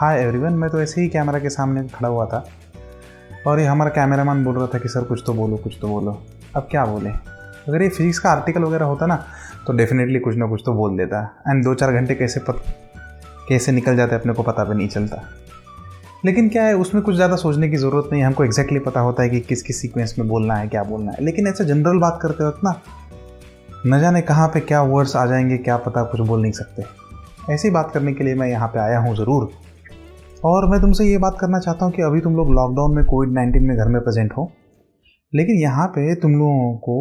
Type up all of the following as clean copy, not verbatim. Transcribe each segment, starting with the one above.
Hi everyone, मैं तो ऐसे ही कैमरा के सामने खड़ा हुआ था और ये हमारा कैमरामैन बोल रहा था कि सर कुछ तो बोलो कुछ तो बोलो। अब क्या बोले? अगर ये फिजिक्स का आर्टिकल वगैरह होता ना तो डेफिनेटली कुछ ना कुछ तो बोल देता। एंड 2-4 घंटे कैसे निकल जाते अपने को पता भी नहीं चलता। लेकिन क्या है, उसमें कुछ ज़्यादा सोचने की ज़रूरत नहीं है। हमको एग्जैक्टली पता होता है कि किस किस सीक्वेंस में बोलना है, क्या बोलना है। लेकिन ऐसे जनरल बात करते वक्त ना न जाने कहाँ पे क्या वर्ड्स आ जाएंगे, क्या पता, कुछ बोल नहीं सकते। ऐसी बात करने के लिए मैं यहाँ पे आया हूँ ज़रूर। और मैं तुमसे ये बात करना चाहता हूँ कि अभी तुम लोग लॉकडाउन में कोविड-19 में घर में प्रेजेंट हो, लेकिन यहाँ पे तुम लोगों को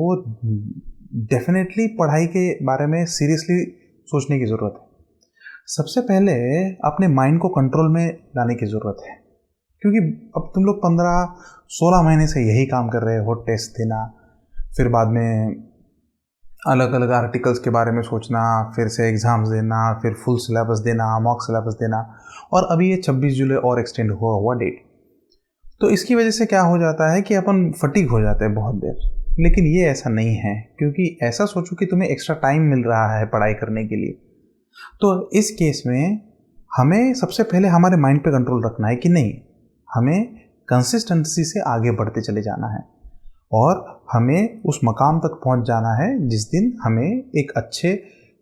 डेफिनेटली पढ़ाई के बारे में सीरियसली सोचने की ज़रूरत है। सबसे पहले अपने माइंड को कंट्रोल में लाने की ज़रूरत है, क्योंकि अब तुम लोग 15-16 महीने से यही काम कर रहे हो। टेस्ट देना, फिर बाद में अलग अलग आर्टिकल्स के बारे में सोचना, फिर से एग्ज़ाम्स देना, फिर फुल सिलेबस देना, मॉक सिलेबस देना, और अभी ये 26 जुलाई और एक्सटेंड हुआ डेट। तो इसकी वजह से क्या हो जाता है कि अपन फटीग हो जाते हैं बहुत देर। लेकिन ये ऐसा नहीं है, क्योंकि ऐसा सोचो कि तुम्हें एक्स्ट्रा टाइम मिल रहा है पढ़ाई करने के लिए। तो इस केस में हमें सबसे पहले हमारे माइंड पे कंट्रोल रखना है कि नहीं, हमें कंसिस्टेंसी से आगे बढ़ते चले जाना है और हमें उस मकाम तक पहुंच जाना है जिस दिन हमें एक अच्छे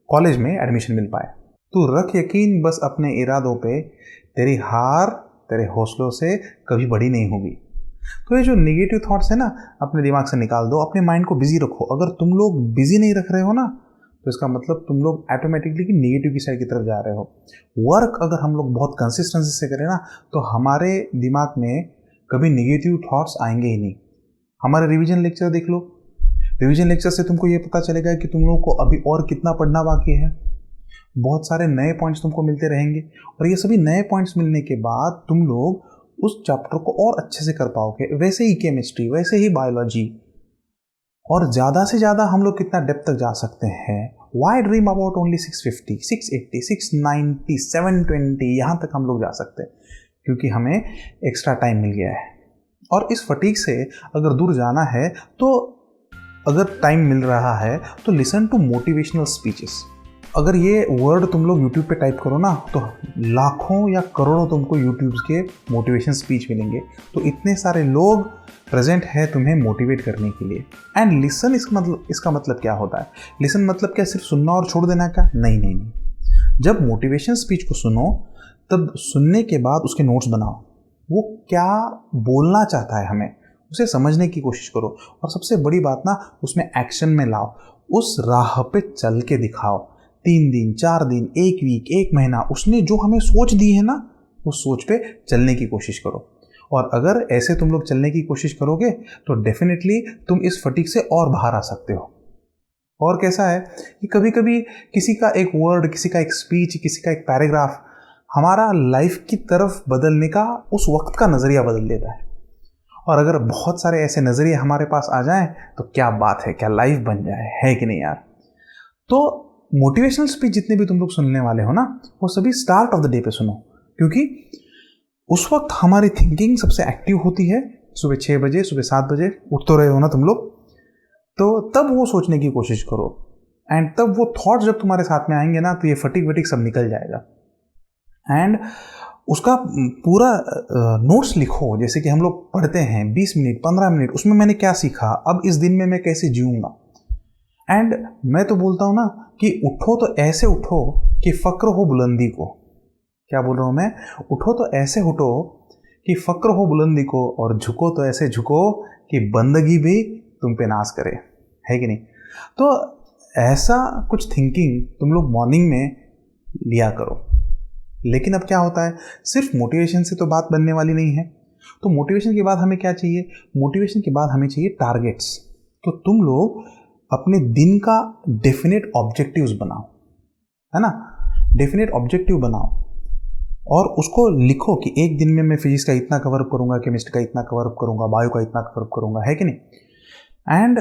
कॉलेज में एडमिशन मिल पाए। तू रख यकीन बस अपने इरादों पे, तेरी हार तेरे हौसलों से कभी बड़ी नहीं होगी। तो ये जो नेगेटिव थॉट्स है ना, अपने दिमाग से निकाल दो, अपने माइंड को बिजी रखो। अगर तुम लोग बिजी नहीं रख रहे हो ना, तो इसका मतलब तुम लोग ऑटोमेटिकली नेगेटिव की साइड की तरफ जा रहे हो। वर्क अगर हम लोग बहुत कंसिस्टेंसी से करें ना, तो हमारे दिमाग में कभी नेगेटिव थॉट्स आएंगे ही नहीं। हमारे रिवीजन लेक्चर देख लो। रिवीजन लेक्चर से तुमको ये पता चलेगा कि तुम लोगों को अभी और कितना पढ़ना बाकी है। बहुत सारे नए पॉइंट्स तुमको मिलते रहेंगे और ये सभी नए पॉइंट्स मिलने के बाद तुम लोग उस चैप्टर को और अच्छे से कर पाओगे। वैसे ही केमिस्ट्री, वैसे ही बायोलॉजी, और ज़्यादा से ज़्यादा हम लोग कितना डेप्थ तक जा सकते हैं। वाई ड्रीम अबाउट ओनली 650, 680, 690, 720, यहाँ तक हम लोग जा सकते हैं, क्योंकि हमें एक्स्ट्रा टाइम मिल गया है। और इस फटीग से अगर दूर जाना है, तो अगर टाइम मिल रहा है तो लिसन टू मोटिवेशनल स्पीचेस। अगर ये वर्ड तुम लोग यूट्यूब पे टाइप करो ना, तो लाखों या करोड़ों तुमको यूट्यूब के मोटिवेशन स्पीच मिलेंगे। तो इतने सारे लोग प्रेजेंट है तुम्हें मोटिवेट करने के लिए। एंड लिसन, इसका मतलब क्या होता है? लिसन मतलब क्या सिर्फ सुनना और छोड़ देना का? नहीं नहीं नहीं। जब मोटिवेशन स्पीच को सुनो, तब सुनने के बाद उसके नोट्स बनाओ। वो क्या बोलना चाहता है हमें, उसे समझने की कोशिश करो। और सबसे बड़ी बात ना, उसमें एक्शन में लाओ। उस राह पे चल के दिखाओ। 3 दिन, 4 दिन, 1 वीक, 1 महीना, उसने जो हमें सोच दी है ना, उस सोच पे चलने की कोशिश करो। और अगर ऐसे तुम लोग चलने की कोशिश करोगे तो डेफिनेटली तुम इस फटीग से और बाहर आ सकते हो। और कैसा है कि कभी कभी किसी का एक वर्ड, किसी का एक स्पीच, किसी का एक पैराग्राफ हमारा लाइफ की तरफ बदलने का, उस वक्त का नज़रिया बदल देता है। और अगर बहुत सारे ऐसे नज़रिए हमारे पास आ जाएं तो क्या बात है, क्या लाइफ बन जाए, है कि नहीं यार? तो मोटिवेशनल स्पीच जितने भी तुम लोग सुनने वाले हो ना, वो सभी स्टार्ट ऑफ द डे पे सुनो, क्योंकि उस वक्त हमारी थिंकिंग सबसे एक्टिव होती है। सुबह 6 बजे, सुबह 7 बजे उठ तो रहे हो ना तुम लोग, तो तब वो सोचने की कोशिश करो। एंड तब वो थॉट्स जब तुम्हारे साथ में आएंगे ना, तो ये फटीग वटीग सब निकल जाएगा। एंड उसका पूरा नोट्स लिखो। जैसे कि हम लोग पढ़ते हैं 20 मिनट, 15 मिनट, उसमें मैंने क्या सीखा, अब इस दिन में मैं कैसे जीऊँगा। एंड मैं तो बोलता हूँ ना कि उठो तो ऐसे उठो कि फ़क्र हो बुलंदी को। क्या बोल रहा हूँ मैं? उठो तो ऐसे उठो कि फ़क्र हो बुलंदी को, और झुको तो ऐसे झुको कि बंदगी भी तुम पे नाज करे, है कि नहीं? तो ऐसा कुछ थिंकिंग तुम लोग मॉर्निंग में लिया करो। लेकिन अब क्या होता है, सिर्फ मोटिवेशन से तो बात बनने वाली नहीं है। तो मोटिवेशन के बाद हमें क्या चाहिए? मोटिवेशन के बाद हमें चाहिए टारगेट्स। तो तुम लोग अपने दिन का डेफिनेट ऑब्जेक्टिव्स बनाओ, है ना? डेफिनेट ऑब्जेक्टिव बनाओ और उसको लिखो कि एक दिन में मैं फिजिक्स का इतना कवर अप करूँगा, केमिस्ट्री का इतना कवर अप करूँगा, बायो का इतना कवर अप करूँगा, है कि नहीं? एंड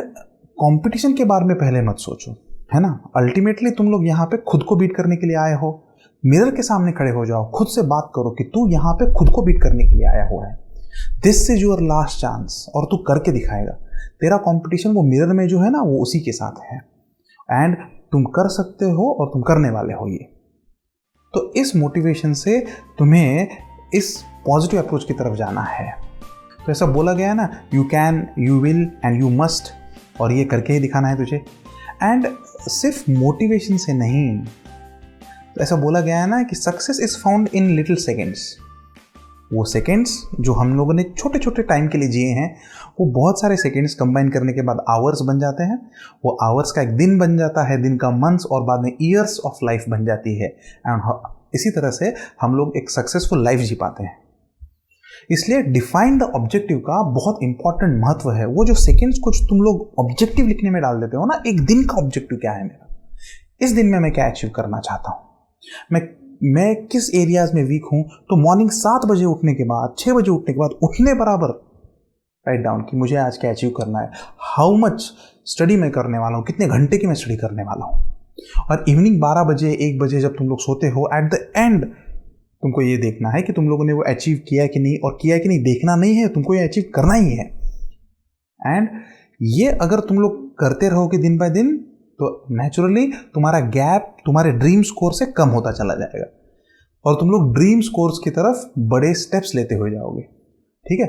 कंपटीशन के बारे में पहले मत सोचो, है ना? अल्टीमेटली तुम लोग यहाँ पे खुद को बीट करने के लिए आए हो। मिरर के सामने खड़े हो जाओ, खुद से बात करो कि तू यहाँ पे खुद को बीट करने के लिए आया हुआ है। This is your last chance, और तू करके दिखाएगा। तेरा कंपटीशन वो मिरर में जो है ना, वो उसी के साथ है। एंड तुम कर सकते हो और तुम करने वाले हो ये। तो इस मोटिवेशन से तुम्हें इस पॉजिटिव अप्रोच की तरफ जाना है। तो ऐसा बोला गया है ना, you can, you will and you must, और ये करके ही दिखाना है तुझे। एंड सिर्फ मोटिवेशन से नहीं, तो ऐसा बोला गया है ना कि success is found in little seconds. वो सेकेंड्स जो हम लोगों ने छोटे छोटे टाइम के लिए जिए हैं, वो बहुत सारे सेकेंड्स कंबाइन करने के बाद आवर्स बन जाते हैं। वो आवर्स का एक दिन बन जाता है, दिन का मंथ्स, और बाद में ईयर्स ऑफ लाइफ बन जाती है। एंड इसी तरह से हम लोग एक सक्सेसफुल लाइफ जी पाते हैं। इसलिए डिफाइन द ऑब्जेक्टिव का बहुत इंपॉर्टेंट महत्व है। वो जो सेकेंड्स कुछ तुम लोग ऑब्जेक्टिव लिखने में डाल देते हो ना, एक दिन का ऑब्जेक्टिव क्या है मेरा, इस दिन में मैं क्या अचीव करना चाहता हूँ, मैं किस एरियाज में वीक हूं, तो मॉर्निंग 7 बजे उठने के बाद, 6 बजे उठने के बाद उठने बराबर राइट डाउन कि मुझे आज क्या अचीव करना है, हाउ मच स्टडी मैं करने वाला हूं, कितने घंटे की मैं स्टडी करने वाला हूं। और इवनिंग 12 बजे 1 बजे जब तुम लोग सोते हो, एट द एंड तुमको ये देखना है कि तुम लोगों ने वो अचीव किया कि नहीं, और किया कि नहीं देखना नहीं है, तुमको ये अचीव करना ही है। एंड ये अगर तुम लोग करते रहोगे दिन बाय दिन, तो नेचुरली तुम्हारा गैप तुम्हारे ड्रीम स्कोर से कम होता चला जाएगा, और तुम लोग ड्रीम स्कोर्स की तरफ बड़े स्टेप्स लेते हुए जाओगे। ठीक है।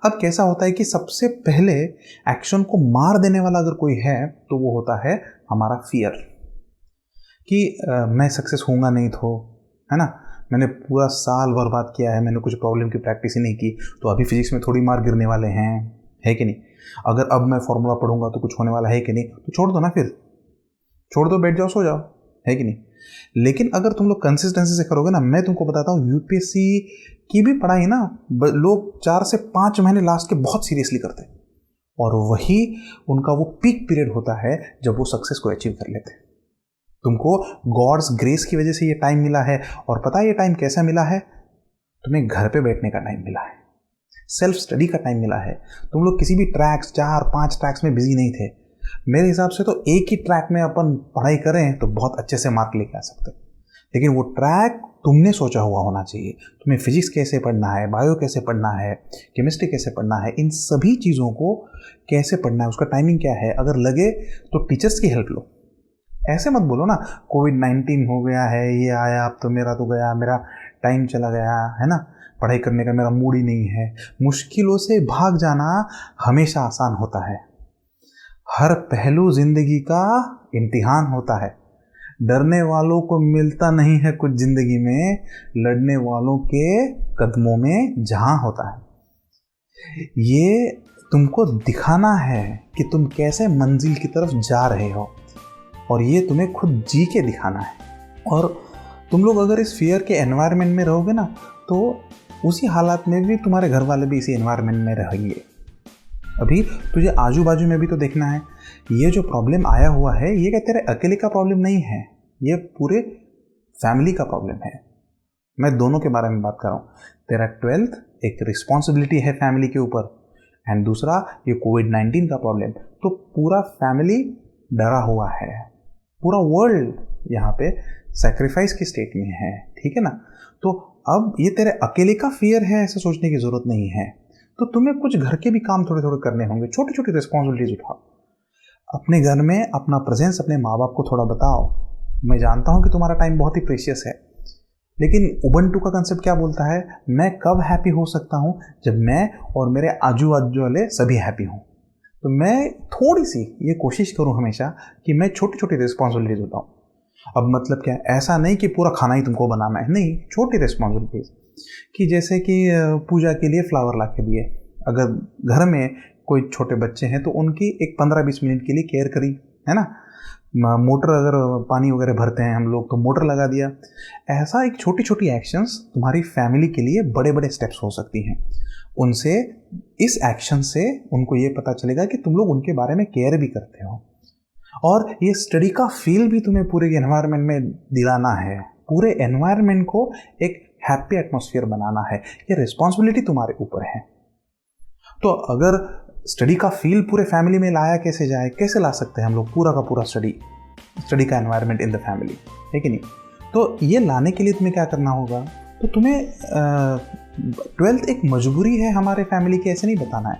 अब कैसा होता है कि सबसे पहले एक्शन को मार देने वाला अगर कोई है, तो वो होता है हमारा फियर कि मैं सक्सेस होऊंगा नहीं, तो है ना, मैंने पूरा साल बर्बाद किया है, मैंने कुछ प्रॉब्लम की प्रैक्टिस ही नहीं की, तो अभी फिजिक्स में थोड़ी मार्क गिरने वाले हैं, है कि नहीं। अगर अब मैं फॉर्मूला पढ़ूंगा तो कुछ होने वाला है कि नहीं, तो छोड़ दो ना, फिर छोड़ दो, बैठ जाओ, सो जाओ, है कि नहीं। लेकिन अगर तुम लोग कंसिस्टेंसी से करोगे ना, मैं तुमको बताता हूँ, यूपीएससी की भी पढ़ाई ना लोग 4 से 5 महीने लास्ट के बहुत सीरियसली करते हैं, और वही उनका वो पीक पीरियड होता है जब वो सक्सेस को अचीव कर लेते हैं। तुमको गॉड्स ग्रेस की वजह से ये टाइम मिला है, और पता है ये टाइम कैसा मिला है, तुम्हें घर पे बैठने का टाइम मिला है, सेल्फ स्टडी का टाइम मिला है। तुम लोग किसी भी ट्रैक्स 4-5 ट्रैक्स में बिजी नहीं थे। मेरे हिसाब से तो एक ही ट्रैक में अपन पढ़ाई करें तो बहुत अच्छे से मार्क लेके आ सकते हैं, लेकिन वो ट्रैक तुमने सोचा हुआ होना चाहिए। तुम्हें फिजिक्स कैसे पढ़ना है, बायो कैसे पढ़ना है, केमिस्ट्री कैसे पढ़ना है, इन सभी चीज़ों को कैसे पढ़ना है, उसका टाइमिंग क्या है। अगर लगे तो टीचर्स की हेल्प लो। ऐसे मत बोलो ना कोविड-19 हो गया है, ये आया, अब तो मेरा तो गया, मेरा टाइम चला गया, है ना, पढ़ाई करने का मेरा मूड ही नहीं है। मुश्किलों से भाग जाना हमेशा आसान होता है। हर पहलू जिंदगी का इम्तिहान होता है। डरने वालों को मिलता नहीं है कुछ जिंदगी में, लड़ने वालों के कदमों में जहां होता है। ये तुमको दिखाना है कि तुम कैसे मंजिल की तरफ जा रहे हो, और ये तुम्हें खुद जी के दिखाना है। और तुम लोग अगर इस फियर के एनवायरनमेंट में रहोगे ना, तो उसी हालात में भी तुम्हारे घर वाले भी इसी एनवायरनमेंट में रहेंगे। अभी तुझे आजू बाजू में भी तो देखना है, ये जो प्रॉब्लम आया हुआ है, ये क्या तेरे अकेले का प्रॉब्लम नहीं है, ये पूरे फैमिली का प्रॉब्लम है। मैं दोनों के बारे में बात कर रहा हूँ। तेरा 12th एक रिस्पॉन्सिबिलिटी है फैमिली के ऊपर, एंड दूसरा ये कोविड-19 का प्रॉब्लम। तो पूरा फैमिली डरा हुआ है, पूरा वर्ल्ड यहाँ पे सैक्रिफाइस की स्टेट में है, ठीक है ना। तो अब ये तेरे अकेले का फियर है, ऐसा सोचने की जरूरत नहीं है। तो तुम्हें कुछ घर के भी काम थोड़े थोड़े करने होंगे, छोटी छोटी रिस्पॉन्सिबिलिटीज उठाओ। अपने घर में अपना प्रेजेंस अपने माँ बाप को थोड़ा बताओ। मैं जानता हूँ कि तुम्हारा टाइम बहुत ही प्रेशियस है, लेकिन उबंटू का कंसेप्ट क्या बोलता है, मैं कब हैप्पी हो सकता हूँ, जब मैं और मेरे आजू बाजू वाले सभी हैप्पी हों। तो मैं थोड़ी सी ये कोशिश करूँ हमेशा कि मैं छोटी छोटी रिस्पॉन्सिबिलिटीज उठाऊँ। अब मतलब क्या, ऐसा नहीं कि पूरा खाना ही तुमको बनाना है, नहीं, छोटी रिस्पॉन्सिबिलिटीज कि जैसे कि पूजा के लिए फ्लावर ला के दिए। अगर घर में कोई छोटे बच्चे हैं तो उनकी एक 15-20 मिनट के लिए केयर करी, है ना। मोटर अगर पानी वगैरह भरते हैं हम लोग तो मोटर लगा दिया। ऐसा एक छोटी छोटी एक्शंस तुम्हारी फैमिली के लिए बड़े बड़े स्टेप्स हो सकती हैं। उनसे, इस एक्शन से उनको ये पता चलेगा कि तुम लोग उनके बारे में केयर भी करते हो, और ये स्टडी का फील भी तुम्हें पूरे एनवायरनमेंट में दिलाना है। पूरे एनवायरनमेंट को एक हैप्पी एटमॉस्फेयर बनाना है। ये रिस्पॉन्सिबिलिटी तुम्हारे ऊपर है। तो अगर स्टडी का फील पूरे फैमिली में लाया कैसे जाए, कैसे ला सकते हैं हम लोग पूरा का पूरा स्टडी का एनवायरनमेंट इन द फैमिली, है कि नहीं। तो ये लाने के लिए तुम्हें क्या करना होगा, तो तुम्हें 12th एक मजबूरी है हमारे फैमिली की, ऐसे नहीं बताना है।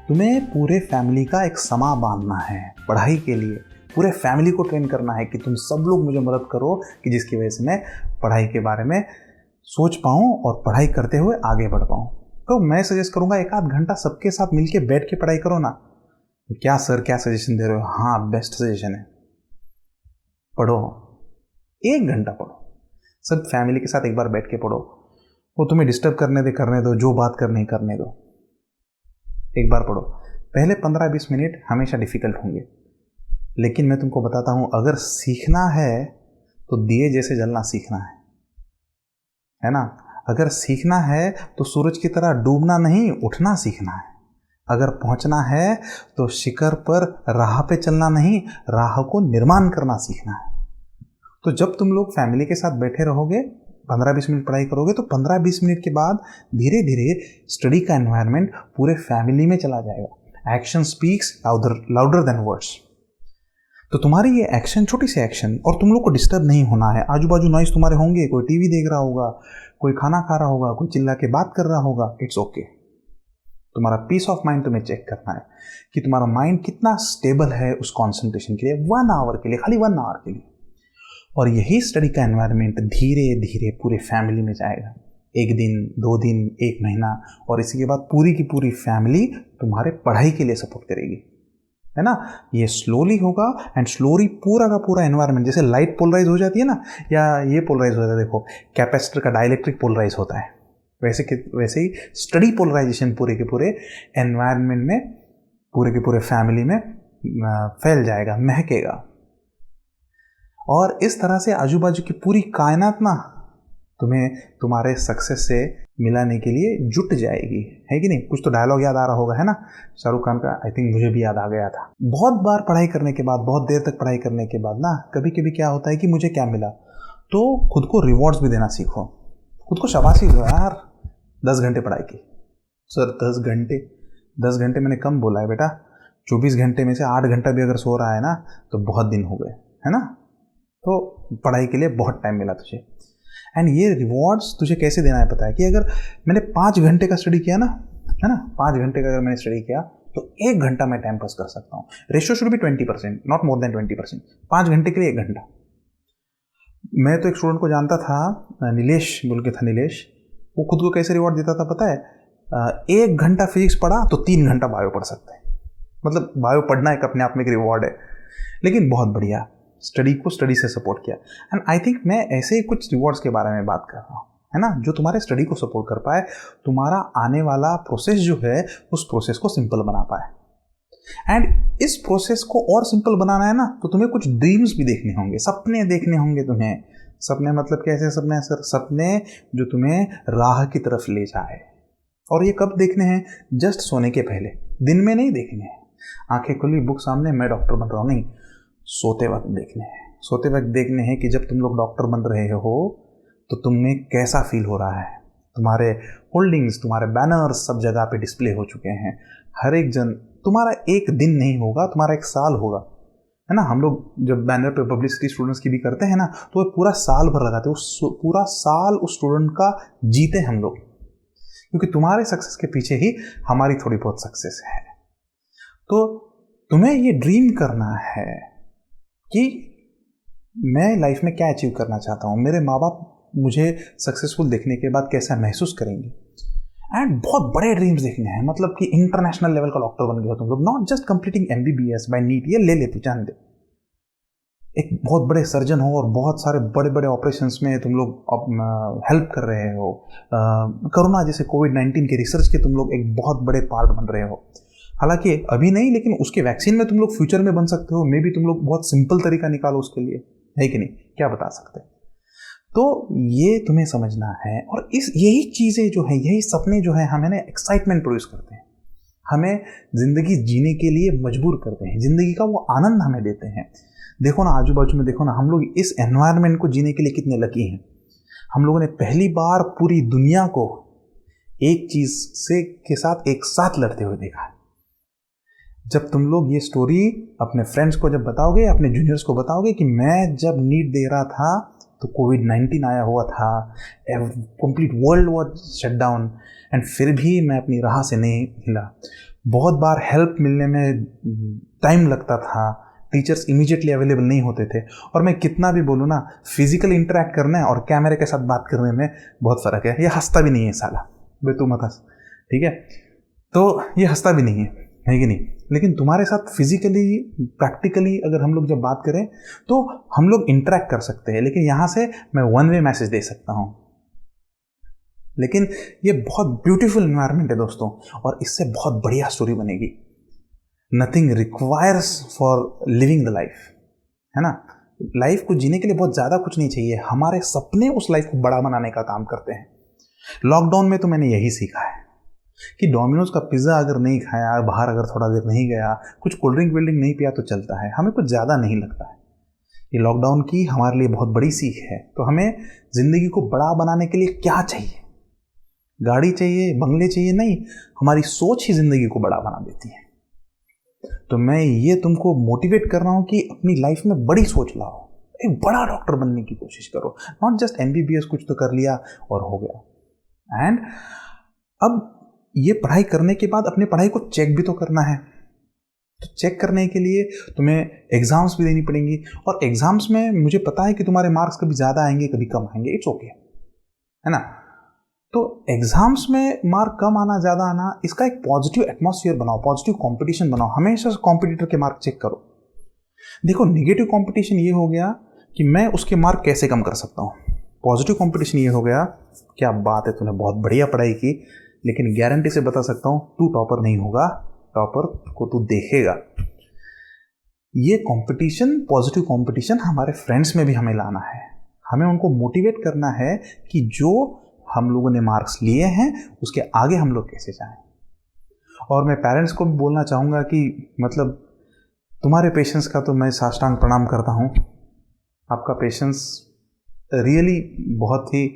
तुम्हें पूरे फैमिली का एक समा बांधना है पढ़ाई के लिए। पूरे फैमिली को ट्रेन करना है कि तुम सब लोग मुझे मदद करो, कि जिसकी वजह से मैं पढ़ाई के बारे में सोच पाऊँ और पढ़ाई करते हुए आगे बढ़ पाऊँ। तो मैं सजेस्ट करूँगा 1 आध घंटा सबके साथ मिलके बैठ के पढ़ाई करो ना। तो क्या सर क्या सजेशन दे रहे हो? हाँ, बेस्ट सजेशन है, पढ़ो, 1 घंटा पढ़ो, सब फैमिली के साथ एक बार बैठ के पढ़ो। वो तुम्हें डिस्टर्ब करने दो, जो बात करनी करने दो, एक बार पढ़ो। पहले 15-20 मिनट हमेशा डिफिकल्ट होंगे, लेकिन मैं तुमको बताता हूँ, अगर सीखना है तो दिए जैसे जलना सीखना है ना। अगर सीखना है तो सूरज की तरह डूबना नहीं, उठना सीखना है। अगर पहुंचना है तो शिखर पर राह पे चलना नहीं, राह को निर्माण करना सीखना है। तो जब तुम लोग फैमिली के साथ बैठे रहोगे, 15-20 मिनट पढ़ाई करोगे, तो 15-20 मिनट के बाद धीरे धीरे स्टडी का एनवायरनमेंट पूरे फैमिली में चला जाएगा। Action speaks louder than words. तो तुम्हारी ये एक्शन, छोटी सी एक्शन, और तुम लोग को डिस्टर्ब नहीं होना है। आजू बाजू नॉइज तुम्हारे होंगे, कोई टीवी देख रहा होगा, कोई खाना खा रहा होगा, कोई चिल्ला के बात कर रहा होगा, इट्स ओके। तुम्हारा पीस ऑफ माइंड तुम्हें चेक करना है कि तुम्हारा माइंड कितना स्टेबल है उस कॉन्सेंट्रेशन के लिए, 1 आवर के लिए, खाली 1 आवर के लिए। और यही स्टडी का एनवायरनमेंट धीरे धीरे पूरे फैमिली में जाएगा। 1 दिन, 2 दिन, 1 महीना, और इसी के बाद पूरी की पूरी फैमिली तुम्हारे पढ़ाई के लिए सपोर्ट करेगी, है ना। ये स्लोली होगा एंड स्लोली पूरा का पूरा एनवायरनमेंट, जैसे लाइट पोलराइज हो जाती है ना, या ये पोलराइज होता है, देखो कैपेसिटर का डाइलेक्ट्रिक पोलराइज होता है, वैसे ही स्टडी पोलराइजेशन पूरे के पूरे एनवायरनमेंट में, पूरे के पूरे फैमिली में फैल जाएगा, महकेगा। और इस तरह से आजू बाजू की पूरी कायनात ना तुम्हें तुम्हारे सक्सेस से मिलाने के लिए जुट जाएगी, है कि नहीं। कुछ तो डायलॉग याद आ रहा होगा, है ना, शाहरुख खान का, आई थिंक मुझे भी याद आ गया था। बहुत बार पढ़ाई करने के बाद, बहुत देर तक पढ़ाई करने के बाद ना, कभी कभी क्या होता है कि मुझे क्या मिला, तो खुद को रिवॉर्ड्स भी देना सीखो, खुद को शाबाशी दो यार। 10 घंटे पढ़ाई की सर, 10 घंटे मैंने कम बोला है बेटा। 24 घंटे में से 8 घंटा भी अगर सो रहा है ना, तो बहुत दिन हो गए, है ना। तो पढ़ाई के लिए बहुत टाइम मिला तुझे। एंड ये रिवॉर्ड्स तुझे कैसे देना है पता है, कि अगर मैंने 5 घंटे का स्टडी किया ना, है ना, 5 घंटे का अगर मैंने स्टडी किया, तो 1 घंटा मैं टाइम पास कर सकता हूँ। Ratio should be 20%, not more than 20%। 5 घंटे के लिए 1 घंटा। मैं तो एक स्टूडेंट को जानता था, नीलेश बोल के था, नीलेश, वो खुद को कैसे रिवॉर्ड देता था पता है, 1 घंटा फिजिक्स पढ़ा तो 3 घंटा बायो पढ़ सकता है। मतलब बायो पढ़ना एक अपने आप में एक रिवॉर्ड है, लेकिन बहुत बढ़िया स्टडी को स्टडी से सपोर्ट किया। एंड आई थिंक मैं ऐसे ही कुछ रिवॉर्ड्स के बारे में बात कर रहा हूँ, है ना, जो तुम्हारे स्टडी को सपोर्ट कर पाए, तुम्हारा आने वाला प्रोसेस जो है उस प्रोसेस को सिंपल बना पाए। एंड इस प्रोसेस को और सिंपल बनाना है ना, तो तुम्हें कुछ ड्रीम्स भी देखने होंगे, सपने देखने होंगे तुम्हें। सपने मतलब कैसे सपने हैं सर? सपने जो तुम्हें राह की तरफ ले जाए। और ये कब देखने हैं? जस्ट सोने के पहले, दिन में नहीं देखने हैं। आंखें खुली, बुक सामने, मैं डॉक्टर बन रहा हूँ, नहीं, सोते वक्त देखने हैं। सोते वक्त देखने हैं कि जब तुम लोग डॉक्टर बन रहे हो तो तुम्हें कैसा फील हो रहा है। तुम्हारे होल्डिंग्स, तुम्हारे बैनर्स सब जगह पे डिस्प्ले हो चुके हैं। हर एक जन, तुम्हारा एक दिन नहीं होगा, तुम्हारा एक साल होगा, है ना। हम लोग जब बैनर पे पब्लिसिटी स्टूडेंट्स की भी करते हैं ना, तो वो पूरा साल भर लगाते हैं, पूरा साल उस स्टूडेंट का जीते हम लोग, क्योंकि तुम्हारे सक्सेस के पीछे ही हमारी थोड़ी बहुत सक्सेस है। तो तुम्हें ये ड्रीम करना है कि मैं लाइफ में क्या अचीव करना चाहता हूँ, मेरे माँ बाप मुझे सक्सेसफुल देखने के बाद कैसा महसूस करेंगे। एंड बहुत बड़े ड्रीम्स देखने हैं, मतलब कि इंटरनेशनल लेवल का डॉक्टर बन गया तुम लोग, not just completing MBBS by NEET, ये ले तू जान दे। एक बहुत बड़े सर्जन हो और बहुत सारे बड़े बड़े ऑपरेशंस में तुम लोग हेल्प कर रहे हो। कोरोना जैसे कोविड-19 के रिसर्च के तुम लोग एक बहुत बड़े पार्ट बन रहे हो। हालांकि अभी नहीं, लेकिन उसके वैक्सीन में तुम लोग फ्यूचर में बन सकते हो। मे भी तुम लोग बहुत सिंपल तरीका निकालो उसके लिए, है कि नहीं, क्या बता सकते। तो ये तुम्हें समझना है। और यही चीज़ें जो है, यही सपने जो है, हमें ना एक्साइटमेंट प्रोड्यूस करते हैं, हमें ज़िंदगी जीने के लिए मजबूर करते हैं, ज़िंदगी का वो आनंद हमें देते हैं। देखो ना, आजू बाजू में देखो ना, हम लोग इस एनवायरनमेंट को जीने के लिए कितने लकी हैं। हम लोगों ने पहली बार पूरी दुनिया को एक चीज़ से के साथ एक साथ लड़ते हुए देखा है। जब तुम लोग ये स्टोरी अपने फ्रेंड्स को जब बताओगे, अपने जूनियर्स को बताओगे कि मैं जब नीट दे रहा था तो कोविड-19 आया हुआ था, complete world was shut down, and फिर भी मैं अपनी राह से नहीं हिला। बहुत बार हेल्प मिलने में टाइम लगता था, टीचर्स इमीडिएटली अवेलेबल नहीं होते थे। और मैं कितना भी बोलूँ ना, फिजिकल इंटरेक्ट करना और कैमरे के साथ बात करने में बहुत फ़र्क है। ये हंसता भी नहीं है साला, बे तू मत हंस, ठीक है। तो ये हंसता भी नहीं है कि नहीं। लेकिन तुम्हारे साथ फिजिकली प्रैक्टिकली अगर हम लोग जब बात करें तो हम लोग इंटरेक्ट कर सकते हैं। लेकिन यहाँ से मैं वन वे मैसेज दे सकता हूँ। लेकिन ये बहुत ब्यूटीफुल एनवायरनमेंट है दोस्तों, और इससे बहुत बढ़िया स्टोरी बनेगी। Nothing requires for living the life, है ना। लाइफ को जीने के लिए बहुत ज़्यादा कुछ नहीं चाहिए, हमारे सपने उस लाइफ को बड़ा बनाने का काम करते हैं। लॉकडाउन में तो मैंने यही सीखा है कि डोमिनोज का पिज़्ज़ा अगर नहीं खाया, बाहर अगर थोड़ा देर नहीं गया, कुछ कोल्ड ड्रिंक विल्ड्रिंक नहीं पिया तो चलता है, हमें कुछ ज़्यादा नहीं लगता है। ये लॉकडाउन की हमारे लिए बहुत बड़ी सीख है। तो हमें ज़िंदगी को बड़ा बनाने के लिए क्या चाहिए? गाड़ी चाहिए, बंगले चाहिए? नहीं, हमारी सोच ही ज़िंदगी को बड़ा बना देती है। तो मैं ये तुमको मोटिवेट कर रहा हूँ कि अपनी लाइफ में बड़ी सोच लाओ, एक बड़ा डॉक्टर बनने की कोशिश करो। नॉट जस्ट MBBS कुछ तो कर लिया और हो गया। एंड अब ये पढ़ाई करने के बाद अपनी पढ़ाई को चेक भी तो करना है। तो चेक करने के लिए तुम्हें एग्ज़ाम्स भी देनी पड़ेंगी, और एग्ज़ाम्स में मुझे पता है कि तुम्हारे मार्क्स कभी ज़्यादा आएंगे कभी कम आएंगे, इट्स ओके, है ना। तो एग्ज़ाम्स में मार्क कम आना ज़्यादा आना, इसका एक पॉजिटिव एटमॉस्फेयर बनाओ, पॉजिटिव कंपटीशन बनाओ। हमेशा कॉम्पिटिटर के मार्क चेक करो। देखो, नेगेटिव कंपटीशन ये हो गया कि मैं उसके मार्क कैसे कम कर सकता हूँ। पॉजिटिव कंपटीशन ये हो गया, क्या बात है, तूने बहुत बढ़िया पढ़ाई की, लेकिन गारंटी से बता सकता हूँ तू टॉपर नहीं होगा, टॉपर को तू देखेगा। ये कंपटीशन, पॉजिटिव कंपटीशन हमारे फ्रेंड्स में भी हमें लाना है। हमें उनको मोटिवेट करना है कि जो हम लोगों ने मार्क्स लिए हैं उसके आगे हम लोग कैसे जाएं। और मैं पेरेंट्स को भी बोलना चाहूँगा कि मतलब तुम्हारे पेशेंस का तो मैं साष्टांग प्रणाम करता हूँ। आपका पेशेंस रियली बहुत ही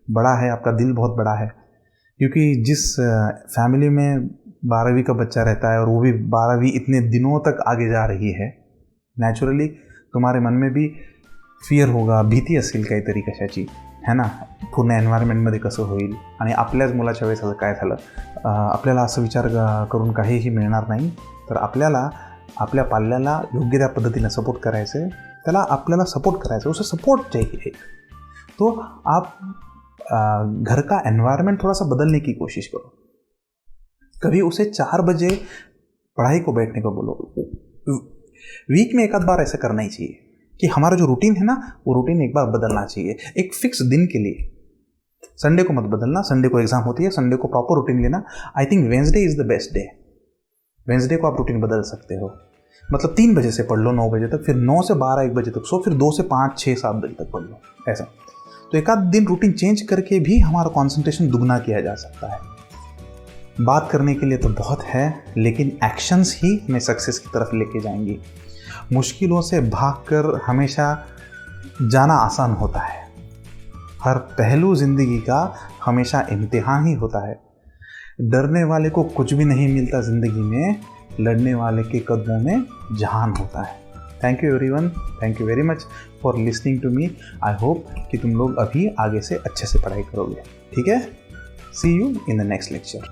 बड़ा है, आपका दिल बहुत बड़ा है। क्योंकि जिस फैमिली में 12वीं का बच्चा रहता है और वो भी 12वीं इतने दिनों तक आगे जा रही है, नेचुरली तुम्हारे मन में भी फियर होगा, भीती असेल काहीतरी कशाची, है ना. पूर्ण एन्व्हायरमेंटमध्ये कसं होईल आणि आपल्याच मुलाच्या वेळेस असं काय झालं. आपल्याला असं विचार करून काहीही मिळणार नाही. तर आपल्याला आपल्या पाल्याला योग्य त्या पद्धतीने सपोर्ट करायचं आहे, त्याला आपल्याला सपोर्ट करायचं है, उसे सपोर्ट चाहिए. तो आप घर का एनवायरनमेंट थोड़ा सा बदलने की कोशिश करो. कभी उसे 4 बजे पढ़ाई को बैठने को बोलो. वीक में एक आध बार ऐसा करना ही चाहिए कि हमारा जो रूटीन है ना, वो रूटीन एक बार बदलना चाहिए. एक फिक्स दिन के लिए, संडे को मत बदलना. संडे को एग्जाम होती है, संडे को प्रॉपर रूटीन लेना. I think Wednesday is the best day. Wednesday को आप रूटीन बदल सकते हो. मतलब 3 बजे से पढ़ लो 9 बजे तक, फिर 9 से 12 1 बजे तक सो, फिर 2 से 5 6 7 बजे तक पढ़ लो, ऐसा. तो एक आध दिन रूटीन चेंज करके भी हमारा कंसंट्रेशन दुगना किया जा सकता है. बात करने के लिए तो बहुत है, लेकिन एक्शंस ही हमें सक्सेस की तरफ लेके जाएंगी. मुश्किलों से भागकर हमेशा जाना आसान होता है. हर पहलू ज़िंदगी का हमेशा इम्तिहान ही होता है. डरने वाले को कुछ भी नहीं मिलता ज़िंदगी में, लड़ने वाले के कदमों में जहान होता है. Thank you everyone, thank you very much for listening to me. I hope कि तुम लोग अभी आगे से अच्छे से पढ़ाई करोगे. ठीक है, see you in the next lecture.